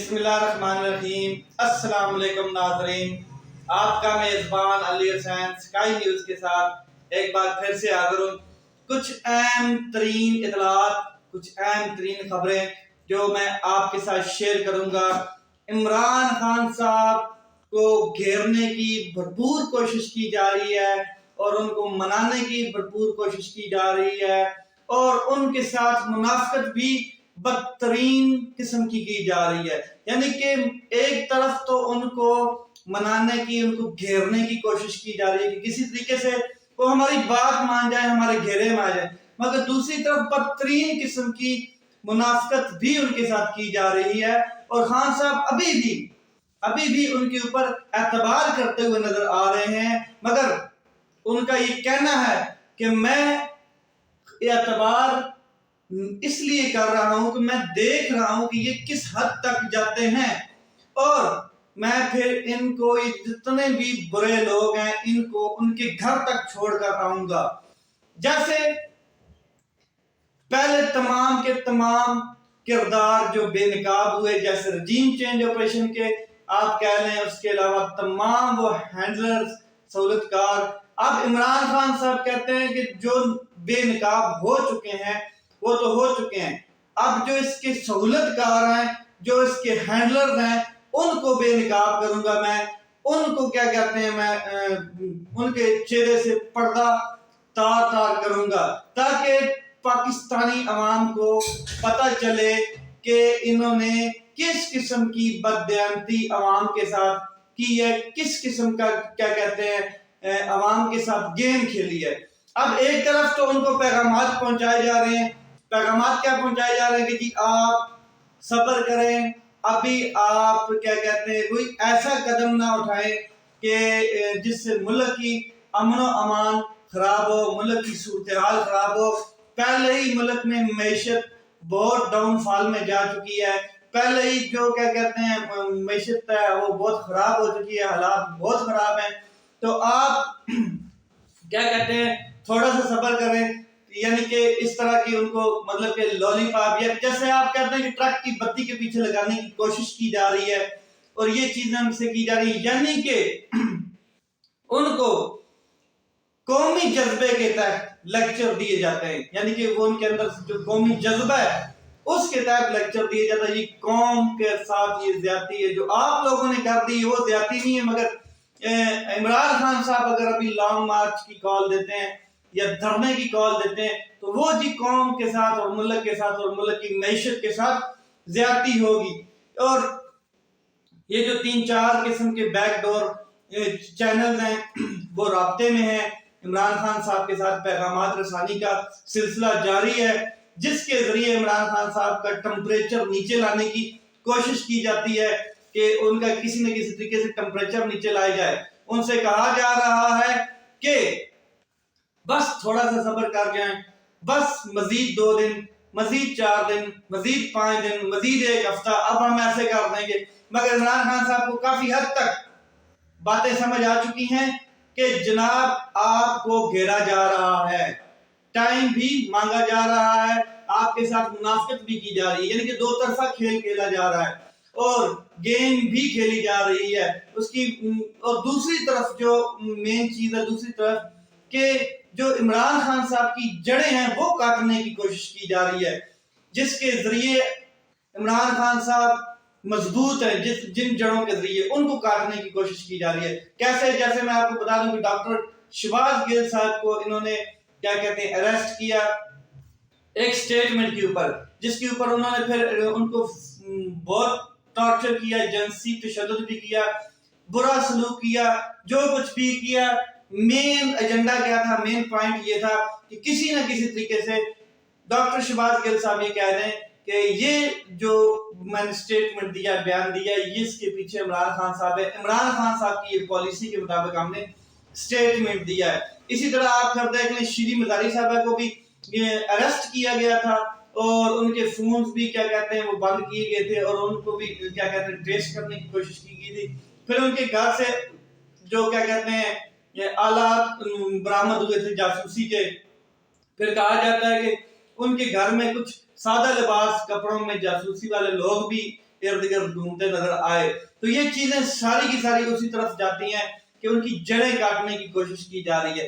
بسم اللہ الرحمن الرحیم۔ السلام علیکم ناظرین، آپ کا میزبان علی حسین سکائی نیوز کے ساتھ ایک بار پھر سے حاضر ہوں۔ کچھ اہم ترین اطلاعات، کچھ اہم ترین خبریں جو میں آپ کے ساتھ شیئر کروں گا۔ عمران خان صاحب کو گھیرنے کی بھرپور کوشش کی جا رہی ہے اور ان کو منانے کی بھرپور کوشش کی جا رہی ہے اور ان کے ساتھ منافقت بھی بدترین قسم کی جا رہی ہے۔ یعنی کہ ایک طرف تو ان کو منانے کی، ان کو گھیرنے کی کوشش کی جا رہی ہے کہ کسی طریقے سے وہ ہماری بات مان جائیں، ہمارے گھیرے میں آ جائیں، مگر دوسری طرف بدترین قسم کی منافقت بھی ان کے ساتھ کی جا رہی ہے اور خان صاحب ابھی بھی ان کے اوپر اعتبار کرتے ہوئے نظر آ رہے ہیں، مگر ان کا یہ کہنا ہے کہ میں اعتبار اس لیے کر رہا ہوں کہ میں دیکھ رہا ہوں کہ یہ کس حد تک جاتے ہیں اور میں پھر ان کو جتنے بھی برے لوگ ہیں ان کو ان کے گھر تک چھوڑ کر آؤں گا۔ جیسے پہلے تمام کے تمام کردار جو بے نقاب ہوئے، جیسے رجیم چینج آپریشن کے آپ کہہ لیں، اس کے علاوہ تمام وہ ہینڈلرز، سہولت کار، اب عمران خان صاحب کہتے ہیں کہ جو بے نقاب ہو چکے ہیں وہ تو ہو چکے ہیں، اب جو اس کے سہولت کار ہیں، جو اس کے ہینڈلرز ہیں، ان کو بے نقاب کروں گا میں، ان کو کیا کہتے ہیں، میں ان کے چہرے سے پردہ تار کروں گا تاکہ پاکستانی عوام کو پتہ چلے کہ انہوں نے کس قسم کی بددیانتی عوام کے ساتھ کی ہے، کس قسم کا کیا کہتے ہیں عوام کے ساتھ گیم کھیلی ہے۔ اب ایک طرف تو ان کو پیغامات پہنچائے جا رہے ہیں، پیغامات کیا پہنچائے جا رہے ہیں کہ جی آپ صبر کریں، ابھی آپ کیا کہتے ہیں کوئی ایسا قدم نہ اٹھائیں کہ جس سے ملک کی امن و امان خراب ہو، ملک کی صورتحال خراب ہو۔ پہلے ہی ملک میں معیشت بہت ڈاؤن فال میں جا چکی ہے، پہلے ہی جو کیا کہتے ہیں معیشت ہے وہ بہت خراب ہو چکی ہے، حالات بہت خراب ہیں، تو آپ کیا کہتے ہیں تھوڑا سا صبر کریں۔ یعنی کہ اس طرح کی ان کو مطلب کہ لولی پاپ، یا جیسے آپ کہتے ہیں کہ ٹرک کی بتی کے پیچھے لگانے کی کوشش کی جا رہی ہے اور یہ چیزیں ہم سے کی جا رہی ہے، یعنی کہ ان کو قومی جذبے کے تحت لیکچر دیے جاتے ہیں، یعنی کہ وہ ان کے اندر جو قومی جذبہ ہے اس کے تحت لیکچر دیے جاتا ہے۔ یہ قوم کے ساتھ یہ زیادتی ہے جو آپ لوگوں نے کر دی، وہ زیادتی نہیں ہے، مگر عمران خان صاحب اگر ابھی لانگ مارچ کی کال دیتے ہیں یا دھرنے کی کال دیتے ہیں تو وہ جی قوم کے ساتھ اور ملک کے ساتھ اور ملک کی معیشت کے ساتھ زیادتی ہوگی۔ اور یہ جو 3-4 قسم کے بیک ڈور چینلز ہیں وہ رابطے میں ہیں، عمران خان صاحب کے ساتھ پیغامات رسانی کا سلسلہ جاری ہے، جس کے ذریعے عمران خان صاحب کا ٹمپریچر نیچے لانے کی کوشش کی جاتی ہے کہ ان کا کسی نہ کسی طریقے سے ٹمپریچر نیچے لائے جائے۔ ان سے کہا جا رہا ہے کہ بس تھوڑا سا صبر کر جائیں، بس مزید 2 دن، مزید 4 دن، مزید 5 دن، مزید 1 ہفتہ، اب ہم ایسے کر دیں گے۔ مگر عمران خان صاحب کو کافی حد تک باتیں سمجھ آ چکی ہیں کہ جناب آپ کو گھیرا جا رہا ہے، ٹائم بھی مانگا جا رہا ہے، آپ کے ساتھ منافقت بھی کی جا رہی ہے، یعنی کہ 2 طرفہ کھیل کھیلا جا رہا ہے اور گیم بھی کھیلی جا رہی ہے اس کی۔ اور دوسری طرف جو مین چیز ہے، دوسری طرف کہ جو عمران خان صاحب کی جڑیں ہیں وہ کاٹنے کی کوشش کی جا رہی ہے، جس کے ذریعے عمران خان صاحب مضبوط ہیں، جن جڑوں کے ذریعے ان کو کاٹنے کی کوشش کی جا رہی ہے۔ کیسے؟ جیسے میں آپ کو بتا دوں کہ ڈاکٹر شہباز گل صاحب کو انہوں نے کیا کہتے ہیں اریسٹ کیا ایک سٹیٹمنٹ کے اوپر، جس کے اوپر انہوں نے پھر ان کو بہت ٹارچر کیا، جنسی تشدد بھی کیا، برا سلوک کیا، جو کچھ بھی کیا۔ مین ایجنڈا کیا تھا؟ مین پوائنٹ یہ تھا کہ کسی نہ کسی طریقے سے ڈاکٹر شہباز گل صاحب یہ کہہ دیں کہ یہ جو میں نے سٹیٹمنٹ دیا، بیان دیا، اس کے پیچھے عمران خان صاحب ہے، عمران خان صاحب کی یہ پالیسی کے مطابق ہم نے سٹیٹمنٹ دیا ہے۔ اسی طرح آپ کر دیں کہ شیری مزاری صاحبہ کو بھی اریسٹ کیا گیا تھا اور ان کے فونز بھی کیا کہتے ہیں وہ بند کیے گئے تھے اور ان کو بھی کیا کہتے ہیں ٹریس کرنے کی کوشش کی گئی تھی۔ پھر ان کے گھر سے جو کیا کہتے ہیں آلات برآمد ہوئے تھے جاسوسی کے۔ پھر کہا جاتا ہے کہ ان کے گھر میں کچھ سادہ لباس کپڑوں میں جاسوسی والے لوگ بھی ارد گرد گھومتے نظر آئے. تو یہ چیزیں ساری کی ساری اسی طرف جاتی ہیں کہ ان کی جڑیں کاٹنے کی کوشش کی جا رہی ہے.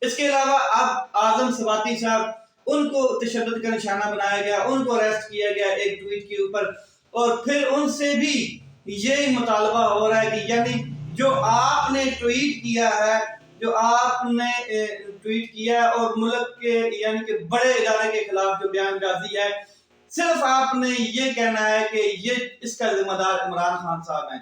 اس کے علاوہ اب اعظم سواتی صاحب، ان کو تشدد کا نشانہ بنایا گیا، ان کو اریسٹ کیا گیا ایک ٹویٹ کے اوپر، اور پھر ان سے بھی یہی مطالبہ ہو رہا ہے کہ یعنی جو آپ نے ٹویٹ کیا ہے، جو آپ نے ٹویٹ کیا اور ملک کے یعنی کہ بڑے ادارے کے خلاف جو بیان بازی ہے، صرف آپ نے یہ کہنا ہے کہ یہ اس کا ذمہ دار عمران خان صاحب ہیں.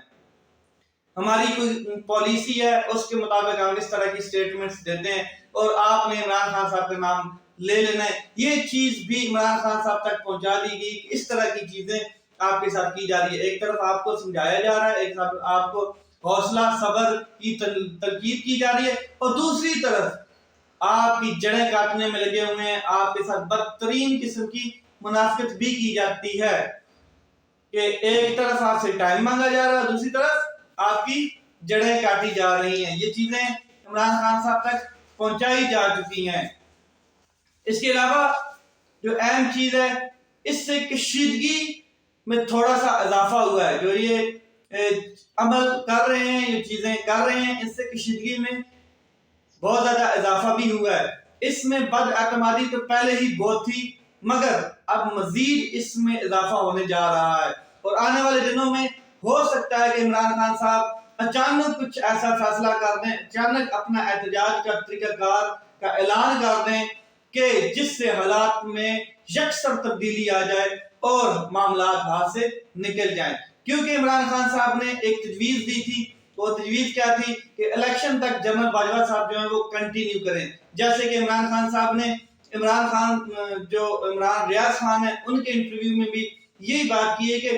ہماری کوئی پالیسی ہے، اس کے مطابق ہم اس طرح کی سٹیٹمنٹس دیتے ہیں اور آپ نے عمران خان صاحب کا نام لے لینا ہے. یہ چیز بھی عمران خان صاحب تک پہنچا دی گئی کہ اس طرح کی چیزیں آپ کے ساتھ کی جا رہی ہے. ایک طرف آپ کو سمجھایا جا رہا ہے، ایک طرف آپ کو حوصلہ صبر کی تلقین کی جا رہی ہے، اور دوسری طرف آپ کی جڑیں کاٹنے میں لگے ہوئے ہیں. آپ کے ساتھ بدترین قسم کی منافقت بھی کی جاتی ہے کہ ایک طرف آپ سے ٹائم مانگا جا رہا ہے، دوسری طرف آپ کی جڑیں کاٹی جا رہی ہیں. یہ چیزیں عمران خان صاحب تک پہنچائی جا چکی ہیں. اس کے علاوہ جو اہم چیز ہے، اس سے کشیدگی میں تھوڑا سا اضافہ ہوا ہے. جو یہ عمل کر رہے ہیں، یہ چیزیں کر رہے ہیں، اس سے کشیدگی میں بہت زیادہ اضافہ بھی ہوا ہے. اس میں بد اعتمادی تو پہلے ہی بہت تھی، مگر اب مزید اس میں اضافہ ہونے جا رہا ہے. اور آنے والے دنوں میں ہو سکتا ہے کہ عمران خان صاحب اچانک کچھ ایسا فیصلہ کر دیں، اچانک اپنا احتجاج کا طریقہ کار کا اعلان کر دیں کہ جس سے حالات میں یکسر تبدیلی آ جائے اور معاملات ہاتھ سے نکل جائیں. کیونکہ عمران خان صاحب نے ایک تجویز دی تھی. وہ تجویز کیا تھی کہ الیکشن تک جنرل باجوہ صاحب جو ہیں وہ کنٹینیو کریں. جیسے کہ عمران خان صاحب نے عمران ریاض خان ہیں، ان کے انٹرویو میں بھی یہی بات کی ہے کہ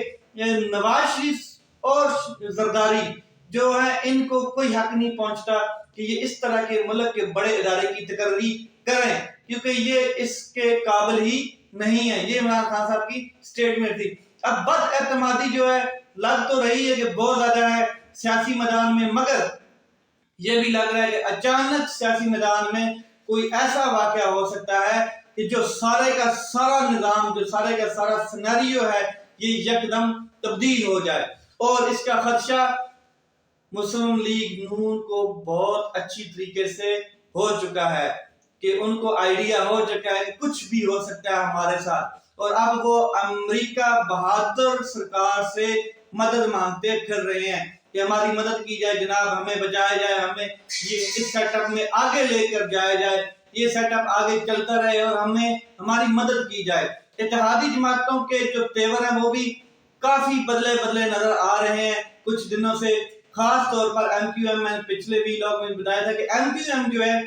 نواز شریف اور زرداری جو ہے ان کو کوئی حق نہیں پہنچتا کہ یہ اس طرح کے ملک کے بڑے ادارے کی تقرری کریں، کیونکہ یہ اس کے قابل ہی نہیں ہے. یہ عمران خان صاحب کی سٹیٹمنٹ تھی. اب بد اعتمادی جو ہے لگ تو رہی ہے کہ بہت زیادہ ہے سیاسی میدان میں، مگر یہ بھی لگ رہا ہے کہ اچانک سیاسی میدان میں کوئی ایسا واقعہ ہو سکتا ہے کہ جو سارے کا سارا نظام، جو سارے کا سارا سینیریو ہے، یہ یکدم تبدیل ہو جائے. اور اس کا خدشہ مسلم لیگ نون کو بہت اچھی طریقے سے ہو چکا ہے کہ ان کو آئیڈیا ہو چکا ہے کہ کچھ بھی ہو سکتا ہے ہمارے ساتھ. اور اب وہ امریکہ بہادر سرکار سے مدد مانگتے پھر رہے ہیں کہ ہماری مدد کی جائے جناب، ہمیں بچایا جائے، ہمیں یہ اس سیٹ اپ میں آگے لے کر جایا جائے، یہ سیٹ اپ آگے چلتا رہے اور ہماری مدد کی جائے. اتحادی جماعتوں کے جو تیور ہیں وہ بھی کافی بدلے نظر آ رہے ہیں کچھ دنوں سے. خاص طور پر ایم کیو ایم، میں پچھلے ویلاگ میں بتایا تھا کہ ایم کیو ایم جو ہے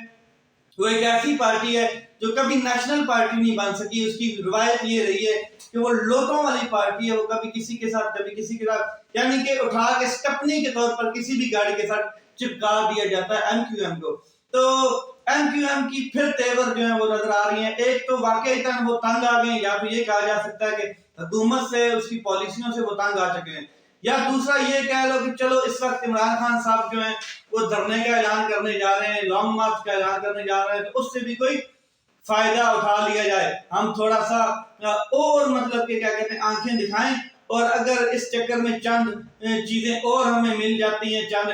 وہ ایک ایسی پارٹی ہے جو کبھی نیشنل پارٹی نہیں بن سکی. اس کی روایت یہ رہی ہے کہ وہ لوٹوں والی پارٹی ہے. وہ کبھی کسی کے ساتھ، کبھی کسی کے ساتھ، یعنی کہ اٹھا کے سٹپنی کے طور پر کسی بھی گاڑی کے ساتھ چپکا دیا جاتا ہے ایم کیو ایم کو. تو ایم کیو ایم کی پھر تیور جو ہیں وہ نظر آ رہی ہیں. ایک تو واقعی وہ تنگ آ گئے ہیں، یا تو یہ کہا جا سکتا ہے کہ حکومت سے، اس کی پالیسیوں سے وہ تنگ آ چکے ہیں، یا دوسرا یہ کہہ لو کہ چلو اس وقت عمران خان صاحب جو ہیں وہ دھرنے کا اعلان کرنے جا رہے ہیں، لانگ مارچ کا اعلان کرنے جا رہے ہیں، تو اس سے بھی کوئی فائدہ اٹھا لیا جائے، ہم تھوڑا سا اور مطلب کہ کیا کہتے ہیں آنکھیں دکھائیں، اور اگر اس چکر میں چند چیزیں اور ہمیں مل جاتی ہیں، چند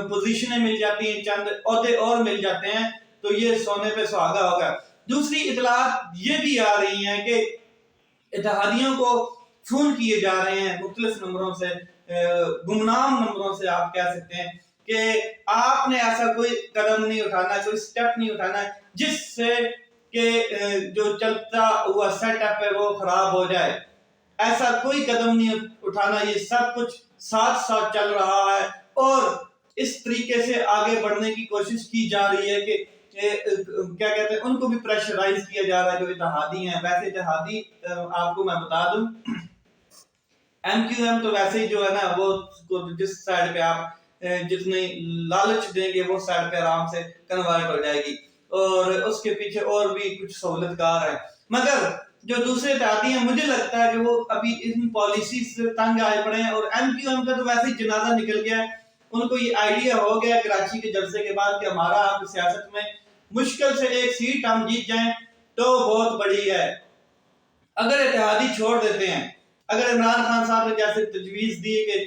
پوزیشنیں مل جاتی ہیں، چند عہدے اور مل جاتے ہیں، تو یہ سونے پہ سہاگا ہوگا. دوسری اطلاعات یہ بھی آ رہی ہیں کہ اتحادیوں کو فون کیے جا رہے ہیں مختلف نمبروں سے، گمنام نمبروں سے آپ کہہ سکتے ہیں، کہ آپ نے ایسا کوئی قدم نہیں اٹھانا، کوئی سٹیپ نہیں اٹھانا جس سے کہ جو چلتا ہوا سیٹ اپ ہے وہ خراب ہو جائے. ایسا کوئی قدم نہیں اٹھانا، یہ سب کچھ ساتھ ساتھ چل رہا ہے اور اس طریقے سے آگے بڑھنے کی کوشش کی جا رہی ہے کہ کیا کہتے ہیں ان کو بھی پریشرائز کیا جا رہا ہے جو اتحادی ہیں. ویسے اتحادی آپ کو میں بتا دوں، ایم کیو ایم تو ویسے ہی جو ہے نا وہ جس سائڈ پہ آپ جتنی لالچ دیں گے وہ سائڈ پہ آرام سے کنورٹ ہو جائے گی، اور اس کے پیچھے اور بھی کچھ سہولت کار ہے. مگر جو دوسرے اتحادی ہیں مجھے لگتا ہے کہ وہ ابھی ان پالیسی سے تنگ آئے پڑے ہیں، اور ایم کیو ایم کا تو ویسے ہی جنازہ نکل گیا ہے. ان کو یہ آئیڈیا ہو گیا کراچی کے جلسے کے بعد کہ ہمارا آپ سیاست میں مشکل سے ایک سیٹ ہم جیت جائیں تو بہت بڑی ہے. اگر اتحادی چھوڑ دیتے ہیں، اگر عمران خان صاحب نے جیسے تجویز دی کہ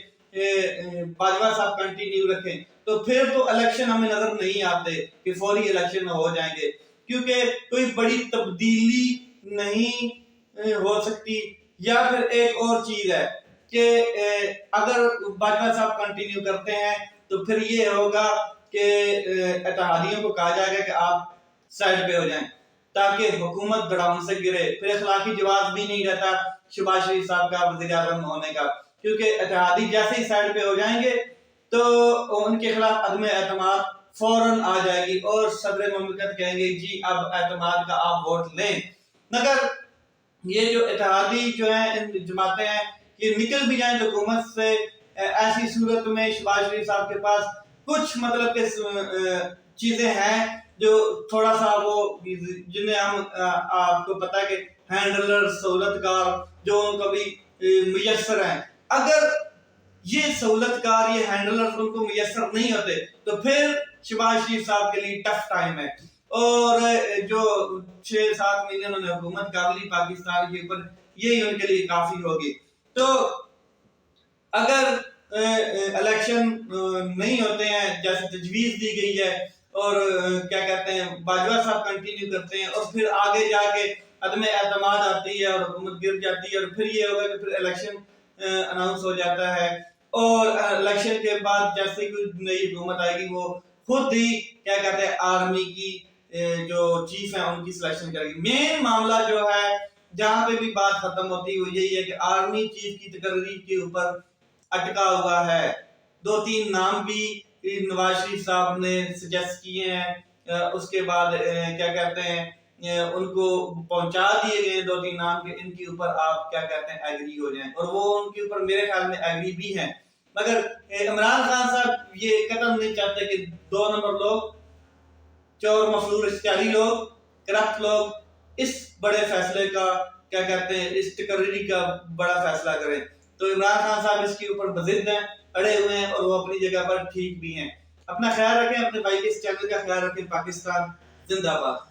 باجوہ صاحب کنٹینیو رکھیں تو پھر تو الیکشن ہمیں نظر نہیں آتے کہ فوری الیکشن ہو جائیں گے، کیونکہ کوئی بڑی تبدیلی نہیں ہو سکتی۔ یا پھر ایک اور چیز ہے کہ اگر باجوہ صاحب کنٹینیو کرتے ہیں تو پھر یہ ہوگا کہ اتحادیوں کو کہا جائے گا کہ آپ سائڈ پہ ہو جائیں تاکہ حکومت گراؤنڈ سے گرے، پھر اخلاقی جواز بھی نہیں رہتا شہباز شریف صاحب کا وزیر اعظم ہونے کا، کیونکہ اتحادی جیسے ہی سائڈ پہ ہو جائیں گے تو ان کے خلاف عدم اعتماد فوراً آ جائے گی اور صدر مملکت کہیں گے جی اب اعتماد کا آپ ووٹ لیں۔ مگر یہ جو اتحادی جو ہیں ان جماعتیں ہیں یہ نکل بھی جائیں حکومت سے، ایسی صورت میں شہباز شریف صاحب کے پاس کچھ مطلب کہ چیزیں ہیں جو تھوڑا سا وہ جنہیں ہم آپ کو پتا ہے کہ ہینڈلر سہولت کار جو ان کو بھی میسر ہیں، اگر یہ سہولت کار یہ ہینڈلر ان کو میسر نہیں ہوتے تو پھر شہباز شریف صاحب کے لیے ٹف ٹائم ہے، اور جو 6-7 مہینے انہوں نے حکومت کر لی پاکستان کے اوپر یہی ان کے لیے کافی ہوگی۔ تو اگر الیکشن نہیں ہوتے ہیں جیسے تجویز دی گئی ہے اور کیا کہتے ہیں باجوہ صاحب کنٹینیو کرتے ہیں اور پھر آگے جا کے عدم اعتماد آتی ہے اور حکومت گر جاتی ہے اور پھر یہ ہوگا کہ پھر الیکشن اناؤنس ہو جاتا ہے، اور الیکشن کے بعد جیسے کوئی نئی حکومت آئے گی وہ خود ہی کیا کہتے ہیں آرمی کی جو چیف ہیں ان کی سلیکشن کرے گی۔ مین معاملہ جو ہے جہاں پہ بھی بات ختم ہوتی ہے وہ یہی ہے کہ آرمی چیف کی تقرری کے اوپر اٹکا ہوا ہے۔ 2-3 نام بھی نواز شریف صاحب نے سجیسٹ کیے ہیں، اس کے بعد کیا کہتے ہیں ان کو پہنچا دیے گئے 2-3 نام کے ان کے اوپر آپ کیا کہتے ہیں ایگری ہو جائیں، اور وہ ان کے اوپر میرے خیال میں ایگری بھی ہیں۔ مگر عمران خان صاحب یہ قدم نہیں چاہتے کہ 2 نمبر لوگ، چور مفلول اشتہاری لوگ، کرپٹ لوگ اس بڑے فیصلے کا کیا کہتے ہیں اس تقرری کا بڑا فیصلہ کریں۔ تو عمران خان صاحب اس کے اوپر بضد ہیں، اڑے ہوئے ہیں، اور وہ اپنی جگہ پر ٹھیک بھی ہیں۔ اپنا خیال رکھیں، اپنے بھائی کے اس چینل کا خیال رکھیں۔ پاکستان زندہ باد۔